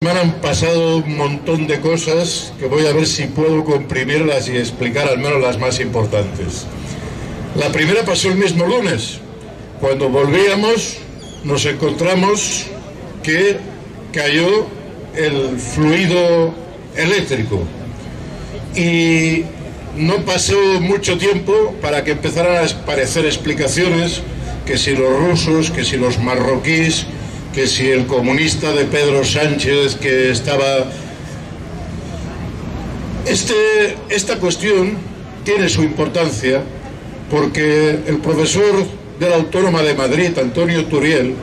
Me han pasado un montón de cosas que voy a ver si puedo comprimirlas y explicar al menos las más importantes. La primera pasó el mismo lunes. Cuando volvíamos nos encontramos que cayó el fluido eléctrico y no pasó mucho tiempo para que empezaran a aparecer explicaciones, que si los rusos, que si los marroquíes, que si el comunista de Pedro Sánchez que estaba... Esta cuestión tiene su importancia porque el profesor de la Autónoma de Madrid, Antonio Turiel,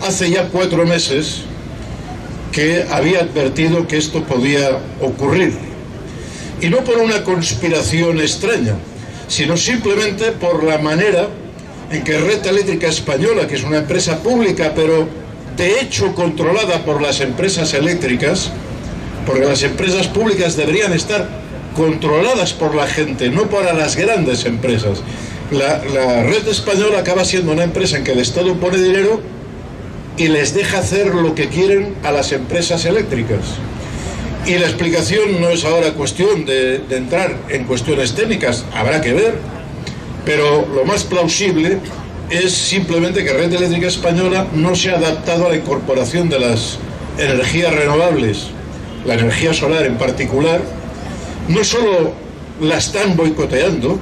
hace ya 4 meses que había advertido que esto podía ocurrir. Y no por una conspiración extraña, sino simplemente por la manera en que Red Eléctrica Española, que es una empresa pública, pero de hecho controlada por las empresas eléctricas, porque las empresas públicas deberían estar controladas por la gente, no por las grandes empresas. La Red Española acaba siendo una empresa en que el Estado pone dinero y les deja hacer lo que quieren a las empresas eléctricas. Y la explicación no es ahora cuestión de entrar en cuestiones técnicas, habrá que ver, pero lo más plausible es simplemente que Red Eléctrica Española no se ha adaptado a la incorporación de las energías renovables, la energía solar en particular. No solo la están boicoteando,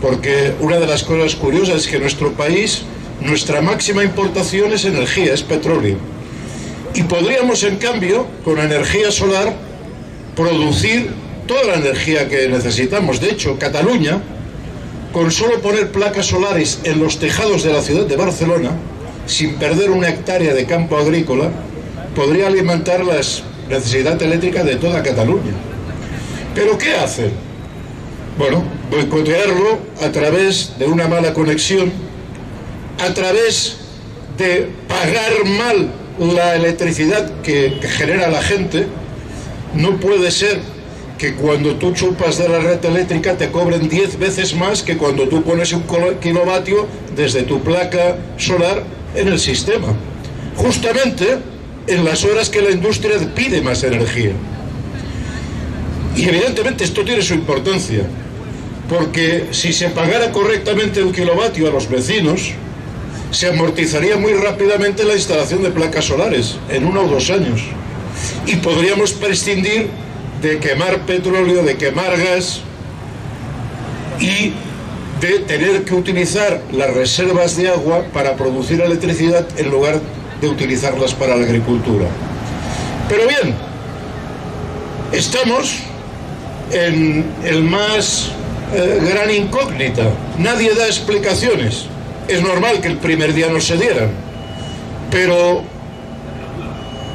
porque una de las cosas curiosas es que en nuestro país nuestra máxima importación es energía, es petróleo. Y podríamos, en cambio, con energía solar, producir toda la energía que necesitamos. De hecho, Cataluña, con solo poner placas solares en los tejados de la ciudad de Barcelona, sin perder una hectárea de campo agrícola, podría alimentar la necesidad eléctrica de toda Cataluña. ¿Pero qué hacen? Bueno, boicotearlo a través de una mala conexión, a través de pagar mal la electricidad que genera la gente. No puede ser que cuando tú chupas de la red eléctrica te cobren 10 veces más que cuando tú pones un kilovatio desde tu placa solar en el sistema, justamente en las horas que la industria pide más energía. Y evidentemente esto tiene su importancia, porque si se pagara correctamente un kilovatio a los vecinos, se amortizaría muy rápidamente la instalación de placas solares en 1 o 2 años, y podríamos prescindir de quemar petróleo, de quemar gas y de tener que utilizar las reservas de agua para producir electricidad en lugar de utilizarlas para la agricultura. Pero bien, estamos en el más gran incógnita. Nadie da explicaciones. Es normal que el primer día no se dieran, pero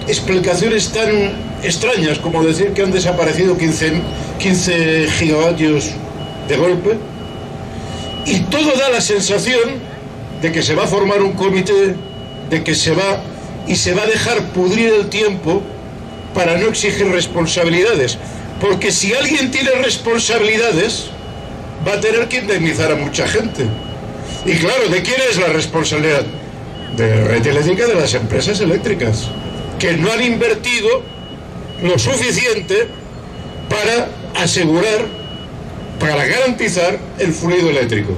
explicaciones tan extrañas como decir que han desaparecido 15 gigavatios de golpe, y todo da la sensación de que se va a formar un comité, de que se va a dejar pudrir el tiempo para no exigir responsabilidades, porque si alguien tiene responsabilidades va a tener que indemnizar a mucha gente. Y claro, ¿de quién es la responsabilidad? De Red Eléctrica, de las empresas eléctricas, que no han invertido lo suficiente para asegurar, para garantizar el fluido eléctrico.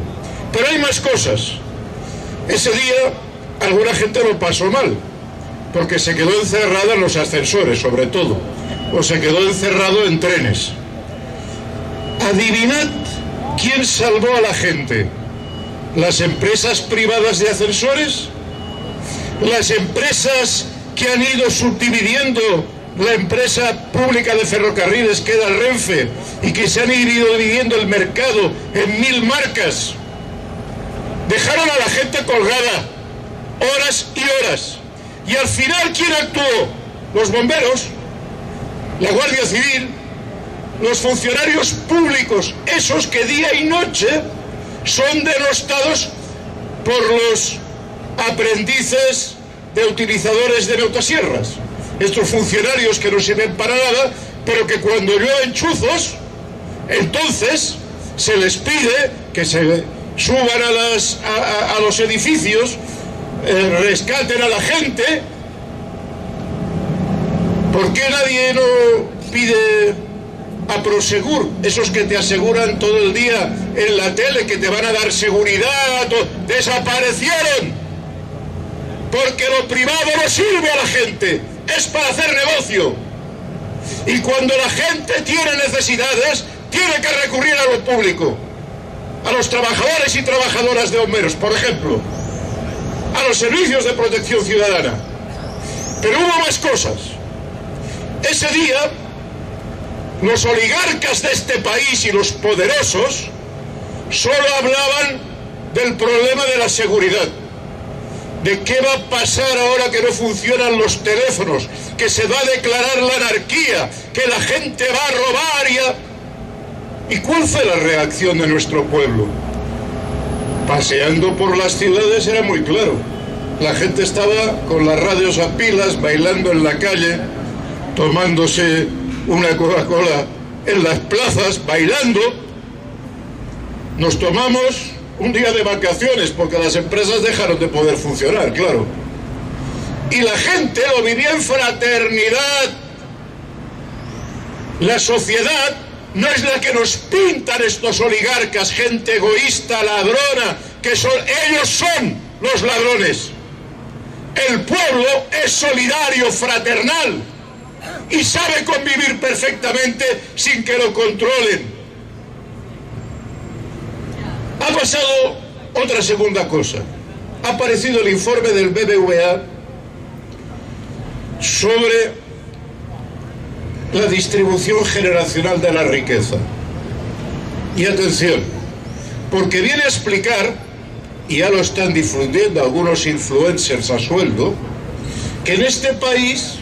Pero hay más cosas. Ese día alguna gente lo pasó mal, porque se quedó encerrada en los ascensores, sobre todo, o se quedó encerrado en trenes. Adivinad quién salvó a la gente. ¿Las empresas privadas de ascensores? ¿Las empresas que han ido subdividiendo la empresa pública de ferrocarriles, que era el Renfe, y que se han ido dividiendo el mercado en 1000 marcas? Dejaron a la gente colgada horas y horas. Y al final, ¿quién actuó? Los bomberos, la Guardia Civil, los funcionarios públicos, esos que día y noche son denostados por los aprendices de utilizadores de motosierras. Estos funcionarios que no sirven para nada, pero que cuando llueven chuzos, entonces se les pide que se suban a los edificios, rescaten a la gente ¿Por qué nadie no pide a Prosegur, esos que te aseguran todo el día en la tele que te van a dar seguridad? Desaparecieron, porque lo privado no sirve a la gente, es para hacer negocio, y cuando la gente tiene necesidades tiene que recurrir a lo público, a los trabajadores y trabajadoras de bomberos, por ejemplo, a los servicios de protección ciudadana. Pero hubo más cosas. Ese día los oligarcas de este país y los poderosos solo hablaban del problema de la seguridad, de qué va a pasar ahora que no funcionan los teléfonos, que se va a declarar la anarquía, que la gente va a robar ¿Y cuál fue la reacción de nuestro pueblo? Paseando por las ciudades era muy claro. La gente estaba con las radios a pilas, bailando en la calle, tomándose una Coca-Cola en las plazas, bailando. Nos tomamos un día de vacaciones porque las empresas dejaron de poder funcionar, claro. Y la gente lo vivía en fraternidad. La sociedad no es la que nos pintan estos oligarcas, gente egoísta, ladrona, que son, ellos son los ladrones. El pueblo es solidario, fraternal, y sabe convivir perfectamente sin que lo controlen. Ha pasado otra segunda cosa. Ha aparecido el informe del BBVA sobre la distribución generacional de la riqueza. Y atención, porque viene a explicar, y ya lo están difundiendo algunos influencers a sueldo, que en este país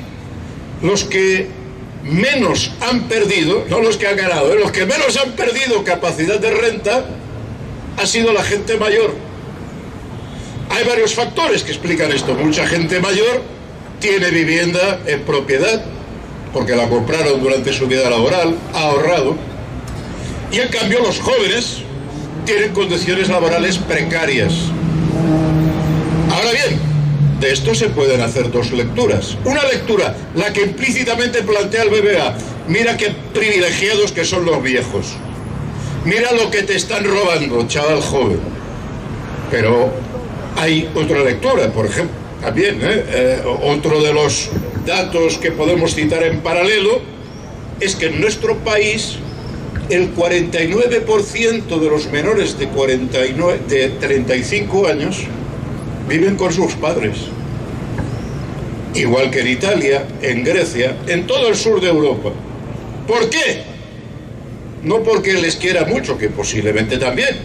los que menos han perdido, no los que han ganado, los que menos han perdido capacidad de renta ha sido la gente mayor. Hay varios factores que explican esto. Mucha gente mayor tiene vivienda en propiedad, porque la compraron durante su vida laboral, ha ahorrado, y en cambio los jóvenes tienen condiciones laborales precarias. Ahora bien, de esto se pueden hacer dos lecturas. Una lectura, la que implícitamente plantea el BBVA: mira qué privilegiados que son los viejos, mira lo que te están robando, chaval joven. Pero hay otra lectura, por ejemplo, también, otro de los datos que podemos citar en paralelo es que en nuestro país el 49% de los menores de 35 años viven con sus padres, igual que en Italia, en Grecia, en todo el sur de Europa. ¿Por qué? No porque les quiera mucho, que posiblemente también,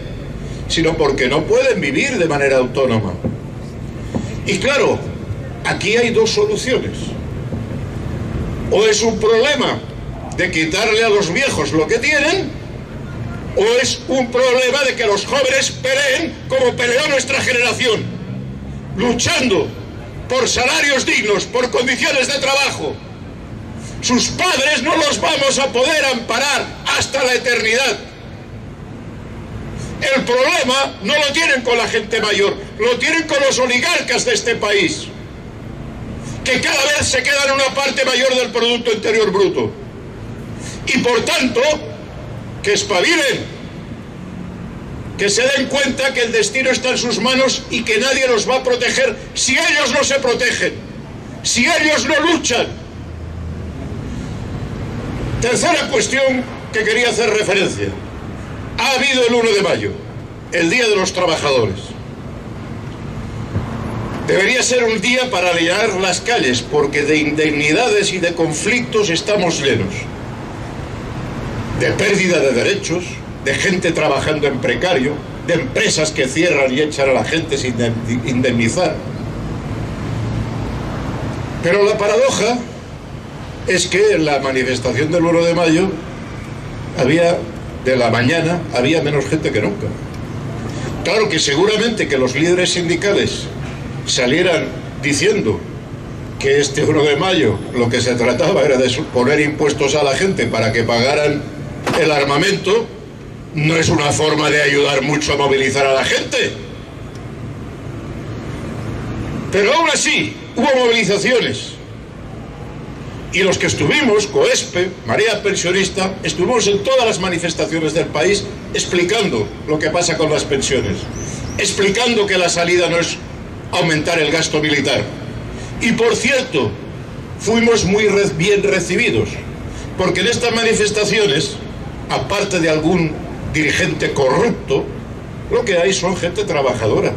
sino porque no pueden vivir de manera autónoma. Y claro, aquí hay dos soluciones. O es un problema de quitarle a los viejos lo que tienen, o es un problema de que los jóvenes peleen como peleó nuestra generación, luchando por salarios dignos, por condiciones de trabajo. Sus padres no los vamos a poder amparar hasta la eternidad. El problema no lo tienen con la gente mayor, lo tienen con los oligarcas de este país, que cada vez se quedan una parte mayor del Producto Interior Bruto. Y por tanto, que espabilen, que se den cuenta que el destino está en sus manos y que nadie los va a proteger si ellos no se protegen, si ellos no luchan. Tercera cuestión que quería hacer referencia. Ha habido el 1 de mayo, el Día de los Trabajadores. Debería ser un día para llenar las calles, porque de indemnidades y de conflictos estamos llenos. De pérdida de derechos, de gente trabajando en precario, de empresas que cierran y echan a la gente sin indemnizar. Pero la paradoja es que en la manifestación del 1 de mayo de la mañana había menos gente que nunca. Claro que seguramente que los líderes sindicales salieran diciendo que este 1 de mayo lo que se trataba era de poner impuestos a la gente para que pagaran el armamento, no es una forma de ayudar mucho a movilizar a la gente. Pero aún así hubo movilizaciones, Y los que estuvimos, COESPE, Marea Pensionista, estuvimos en todas las manifestaciones del país explicando lo que pasa con las pensiones, explicando que la salida no es aumentar el gasto militar. Y por cierto, fuimos muy bien recibidos, porque en estas manifestaciones, aparte de algún dirigente corrupto, lo que hay son gente trabajadora,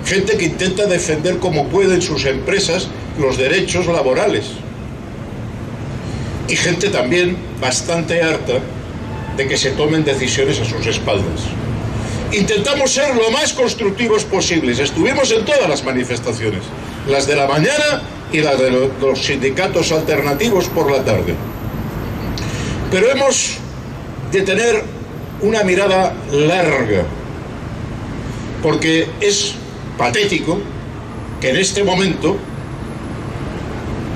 gente que intenta defender como puede en sus empresas los derechos laborales, y gente también bastante harta de que se tomen decisiones a sus espaldas. Intentamos ser lo más constructivos posibles, estuvimos en todas las manifestaciones, las de la mañana y las de los sindicatos alternativos por la tarde. Pero hemos de tener una mirada larga, porque es patético que en este momento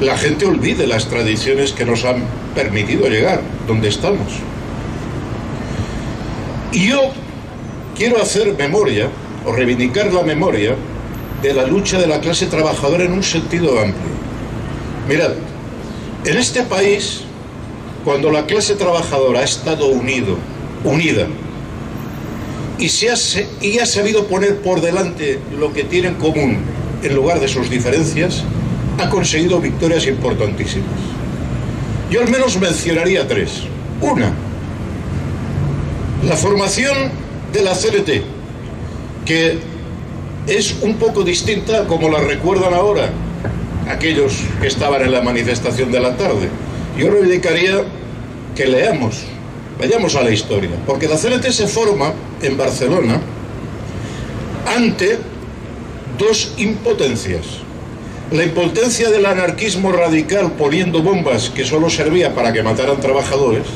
la gente olvide las tradiciones que nos han permitido llegar donde estamos. Y yo quiero hacer memoria, o reivindicar la memoria, de la lucha de la clase trabajadora en un sentido amplio. Mirad, en este país, cuando la clase trabajadora ha estado unida, y ha sabido poner por delante lo que tiene en común en lugar de sus diferencias, ha conseguido victorias importantísimas. Yo al menos mencionaría tres. Una, la formación de la CNT, que es un poco distinta como la recuerdan ahora aquellos que estaban en la manifestación de la tarde. Yo reivindicaría que leamos, vayamos a la historia, porque la CNT se forma en Barcelona ante dos impotencias. La impotencia del anarquismo radical poniendo bombas que solo servía para que mataran trabajadores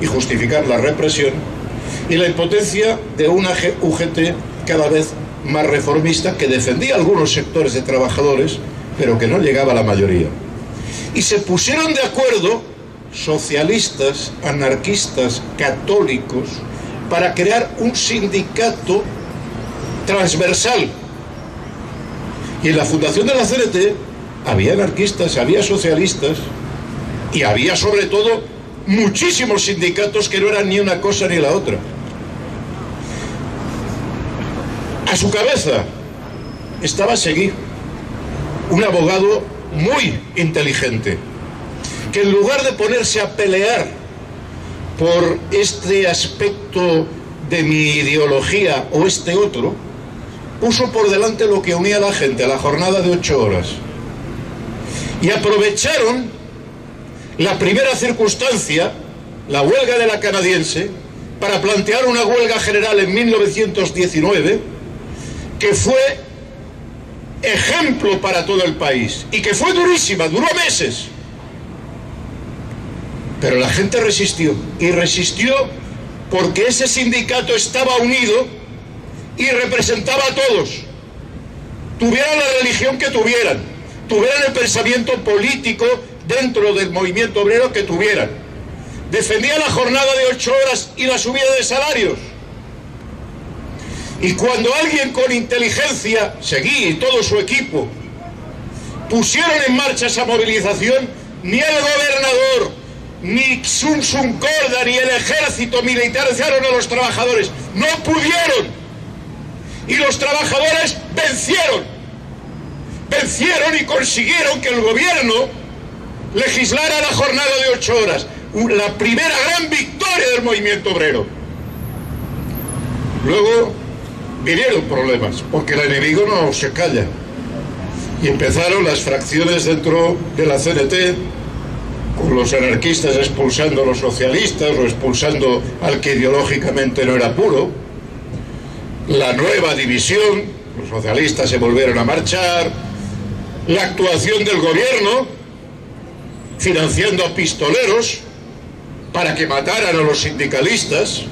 y justificar la represión, y la impotencia de una UGT cada vez más reformista que defendía algunos sectores de trabajadores, pero que no llegaba a la mayoría. Y se pusieron de acuerdo socialistas, anarquistas, católicos, para crear un sindicato transversal. Y en la fundación de la CNT había anarquistas, había socialistas y había sobre todo muchísimos sindicatos que no eran ni una cosa ni la otra. A su cabeza estaba Seguí, un abogado muy inteligente, que en lugar de ponerse a pelear por este aspecto de mi ideología o este otro, puso por delante lo que unía a la gente, a la jornada de 8 horas. Y aprovecharon la primera circunstancia, la huelga de la canadiense, para plantear una huelga general en 1919, que fue ejemplo para todo el país, y que fue durísima, duró meses. Pero la gente resistió, y resistió porque ese sindicato estaba unido y representaba a todos, tuvieran la religión que tuvieran, tuvieran el pensamiento político dentro del movimiento obrero que tuvieran. Defendía la jornada de 8 horas y la subida de salarios. Y cuando alguien con inteligencia, Seguí y todo su equipo, pusieron en marcha esa movilización, ni el gobernador, ni Sun Corda, ni el ejército militarizaron a los trabajadores. No pudieron. Y los trabajadores vencieron y consiguieron que el gobierno legislara la jornada de 8 horas. La primera gran victoria del movimiento obrero. Luego vinieron problemas, porque el enemigo no se calla. Y empezaron las fracciones dentro de la CNT, con los anarquistas expulsando a los socialistas o expulsando al que ideológicamente no era puro. La nueva división, los socialistas se volvieron a marchar, la actuación del gobierno financiando a pistoleros para que mataran a los sindicalistas,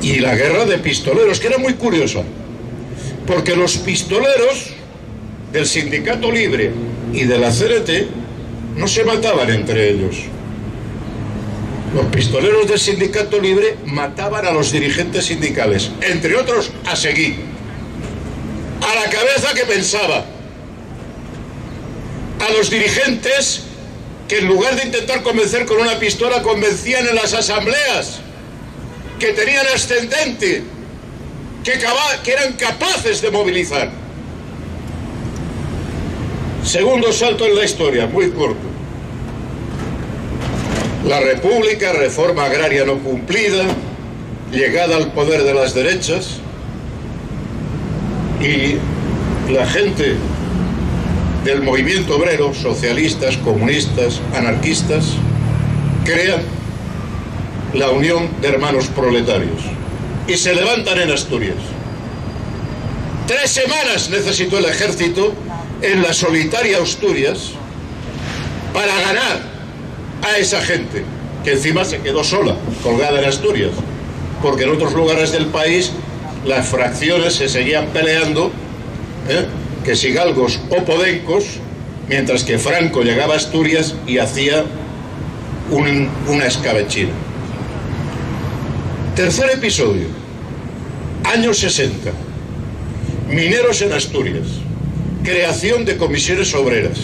y la guerra de pistoleros, que era muy curiosa, porque los pistoleros del Sindicato Libre y de la CNT no se mataban entre ellos. Los pistoleros del Sindicato Libre mataban a los dirigentes sindicales, entre otros a Seguí, a la cabeza que pensaba, a los dirigentes que en lugar de intentar convencer con una pistola, convencían en las asambleas, que tenían ascendente, que eran capaces de movilizar. Segundo salto en la historia, muy corto. La República, reforma agraria no cumplida, llegada al poder de las derechas, y la gente del movimiento obrero, socialistas, comunistas, anarquistas, crean la Unión de Hermanos Proletarios y se levantan en Asturias. 3 semanas necesitó el ejército en la solitaria Asturias para ganar a esa gente, que encima se quedó sola, colgada en Asturias, porque en otros lugares del país las fracciones se seguían peleando, que si galgos o podencos, mientras que Franco llegaba a Asturias y hacía una escabechina. Tercer episodio, años 60, mineros en Asturias, creación de comisiones obreras,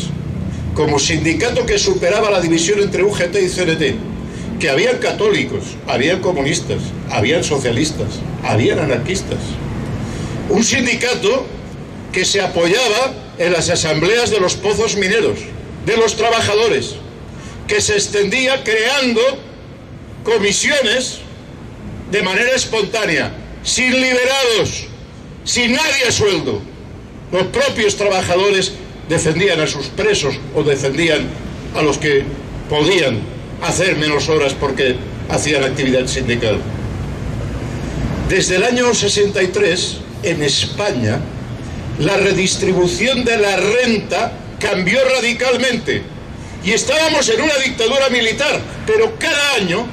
como sindicato que superaba la división entre UGT y CNT, que habían católicos, habían comunistas, habían socialistas, habían anarquistas. Un sindicato que se apoyaba en las asambleas de los pozos mineros, de los trabajadores, que se extendía creando comisiones de manera espontánea, sin liberados, sin nadie a sueldo. Los propios trabajadores defendían a sus presos o defendían a los que podían hacer menos horas porque hacían actividad sindical. Desde el año 63, en España, la redistribución de la renta cambió radicalmente y estábamos en una dictadura militar, pero cada año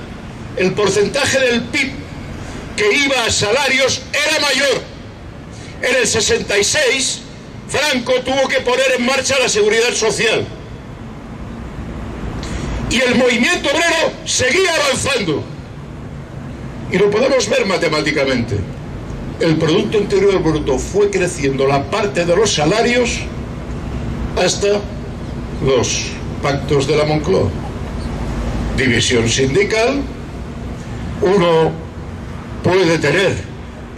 el porcentaje del PIB que iba a salarios era mayor. En el 66, Franco tuvo que poner en marcha la seguridad social y el movimiento obrero seguía avanzando, y lo podemos ver matemáticamente. El Producto Interior Bruto fue creciendo la parte de los salarios hasta los pactos de la Moncloa. División sindical. Uno puede tener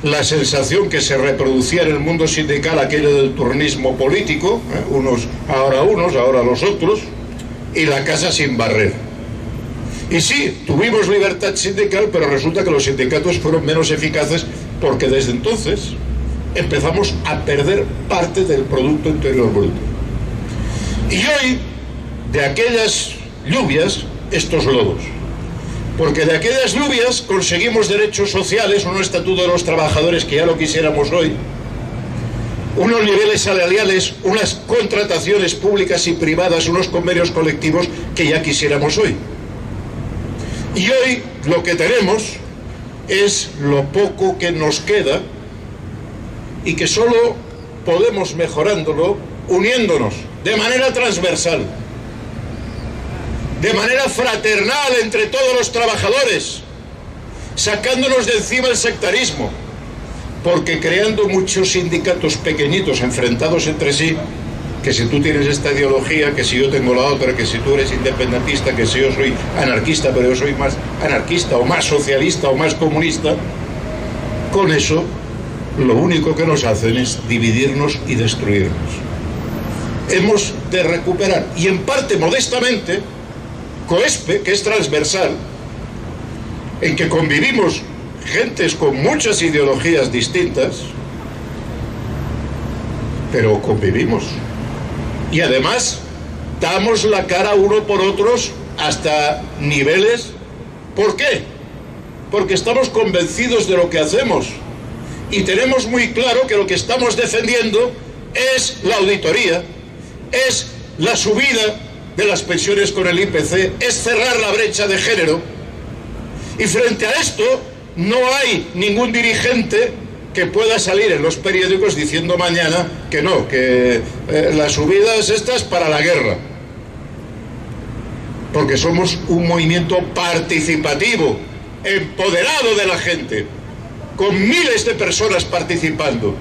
la sensación que se reproducía en el mundo sindical aquello del turnismo político, unos, ahora los otros, y la casa sin barrer. Y sí, tuvimos libertad sindical, pero resulta que los sindicatos fueron menos eficaces porque desde entonces empezamos a perder parte del Producto Interior Bruto. Y hoy, de aquellas lluvias, estos lodos. Porque de aquellas lluvias conseguimos derechos sociales, un estatuto de los trabajadores que ya lo quisiéramos hoy, unos niveles salariales, unas contrataciones públicas y privadas, unos convenios colectivos que ya quisiéramos hoy. Y hoy lo que tenemos es lo poco que nos queda y que solo podemos mejorándolo uniéndonos de manera transversal, de manera fraternal entre todos los trabajadores, sacándonos de encima el sectarismo, porque creando muchos sindicatos pequeñitos enfrentados entre sí, que si tú tienes esta ideología, que si yo tengo la otra, que si tú eres independentista, que si yo soy anarquista, pero yo soy más anarquista o más socialista o más comunista, con eso lo único que nos hacen es dividirnos y destruirnos. Hemos de recuperar, y en parte modestamente, COESPE, que es transversal, en que convivimos gentes con muchas ideologías distintas, pero convivimos. Y además damos la cara uno por otros hasta niveles. ¿Por qué? Porque estamos convencidos de lo que hacemos y tenemos muy claro que lo que estamos defendiendo es la auditoría, es la subida de las pensiones con el IPC, es cerrar la brecha de género. Y frente a esto no hay ningún dirigente que pueda salir en los periódicos diciendo mañana que no, que las subidas estas para la guerra. Porque somos un movimiento participativo, empoderado de la gente, con miles de personas participando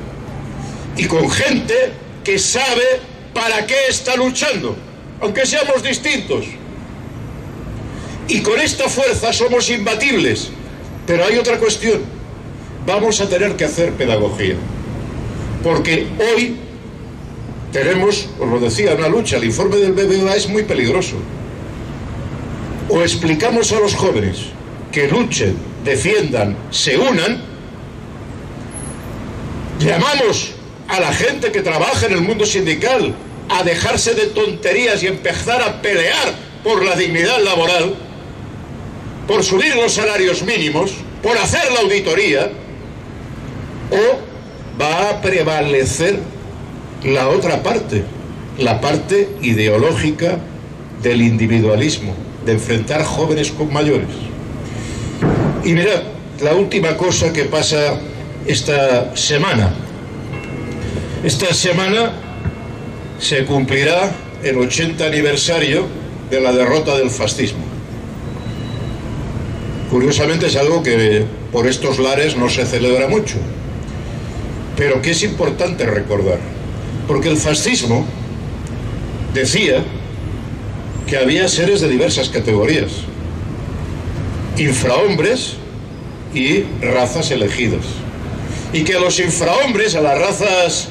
y con gente que sabe para qué está luchando, aunque seamos distintos, Y con esta fuerza somos imbatibles. Pero hay otra cuestión. Vamos a tener que hacer pedagogía. Porque hoy tenemos, os lo decía, una lucha. El informe del BBVA es muy peligroso. O explicamos a los jóvenes que luchen, defiendan, se unan. Llamamos a la gente que trabaja en el mundo sindical a dejarse de tonterías y empezar a pelear por la dignidad laboral, por subir los salarios mínimos, por hacer la auditoría, o va a prevalecer la otra parte, la parte ideológica del individualismo, de enfrentar jóvenes con mayores. Y mirad, la última cosa que pasa esta semana. Esta semana se cumplirá el 80 aniversario de la derrota del fascismo. Curiosamente es algo que por estos lares no se celebra mucho, pero que es importante recordar, porque el fascismo decía que había seres de diversas categorías, infrahombres y razas elegidas, y que a los infrahombres, a las razas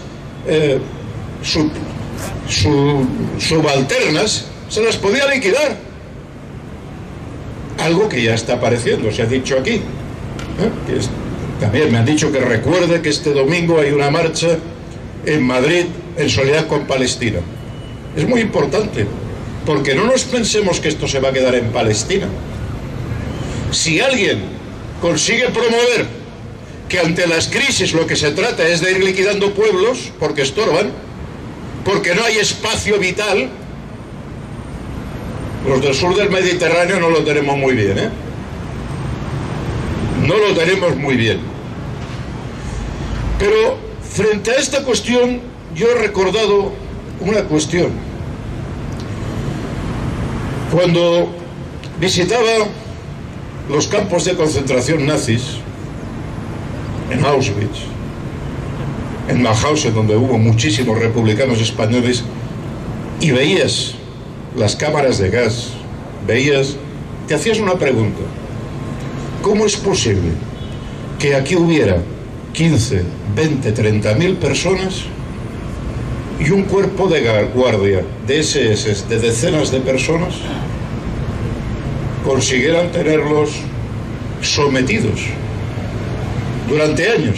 subalternas, se las podía liquidar. Algo que ya está apareciendo, se ha dicho aquí. También me han dicho que recuerde que este domingo hay una marcha en Madrid en solidaridad con Palestina. Es muy importante, porque no nos pensemos que esto se va a quedar en Palestina. Si alguien consigue promover que ante las crisis lo que se trata es de ir liquidando pueblos porque estorban, porque no hay espacio vital, los del sur del Mediterráneo no lo tenemos muy bien, ¿eh? No lo tenemos muy bien. Pero frente a esta cuestión, yo he recordado una cuestión. Cuando visitaba los campos de concentración nazis, en Auschwitz, en Mauthausen, donde hubo muchísimos republicanos españoles, y veías las cámaras de gas, te hacías una pregunta: ¿cómo es posible que aquí hubiera 15, 20, 30.000 personas y un cuerpo de guardia de SS de decenas de personas consiguieran tenerlos sometidos durante años?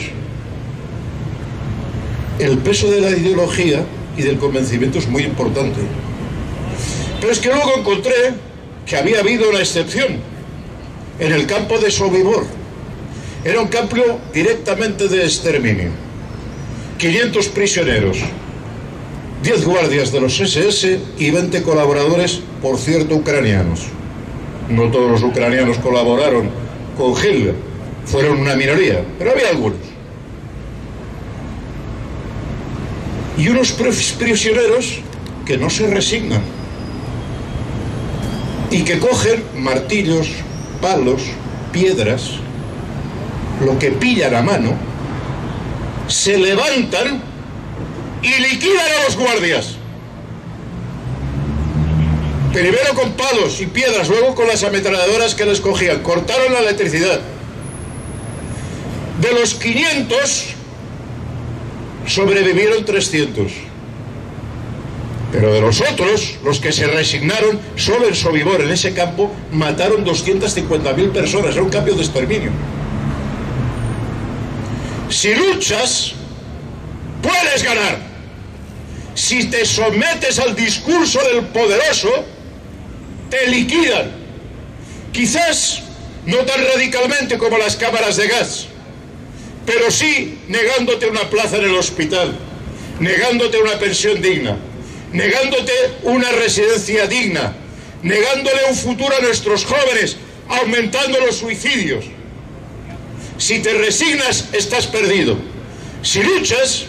El peso de la ideología y del convencimiento es muy importante. Pero es que luego encontré que había habido una excepción en el campo de Sobibor. Era un campo directamente de exterminio. 500 prisioneros, 10 guardias de los SS y 20 colaboradores, por cierto, ucranianos. No todos los ucranianos colaboraron con Hitler, fueron una minoría, pero había algunos. Y unos prisioneros que no se resignan y que cogen martillos, palos, piedras, lo que pillan a mano, se levantan y liquidan a los guardias. Primero con palos y piedras, luego con las ametralladoras que les cogían. Cortaron la electricidad. De los 500, sobrevivieron 300. Pero de los otros, los que se resignaron, solo en Sobibor, en ese campo, mataron 250.000 personas. Era un campo de exterminio. Si luchas, puedes ganar. Si te sometes al discurso del poderoso, te liquidan. Quizás no tan radicalmente como las cámaras de gas, pero sí negándote una plaza en el hospital, negándote una pensión digna, negándote una residencia digna, negándole un futuro a nuestros jóvenes, aumentando los suicidios. Si te resignas, estás perdido. Si luchas,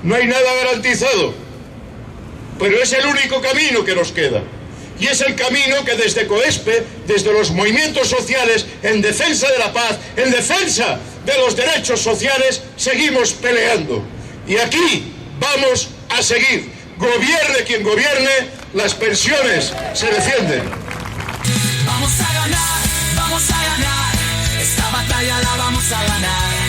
no hay nada garantizado, pero es el único camino que nos queda. Y es el camino que desde COESPE, desde los movimientos sociales, en defensa de la paz, en defensa de los derechos sociales, seguimos peleando. Y aquí vamos a seguir. Gobierne quien gobierne, las pensiones se defienden. Vamos a ganar, esta batalla la vamos a ganar.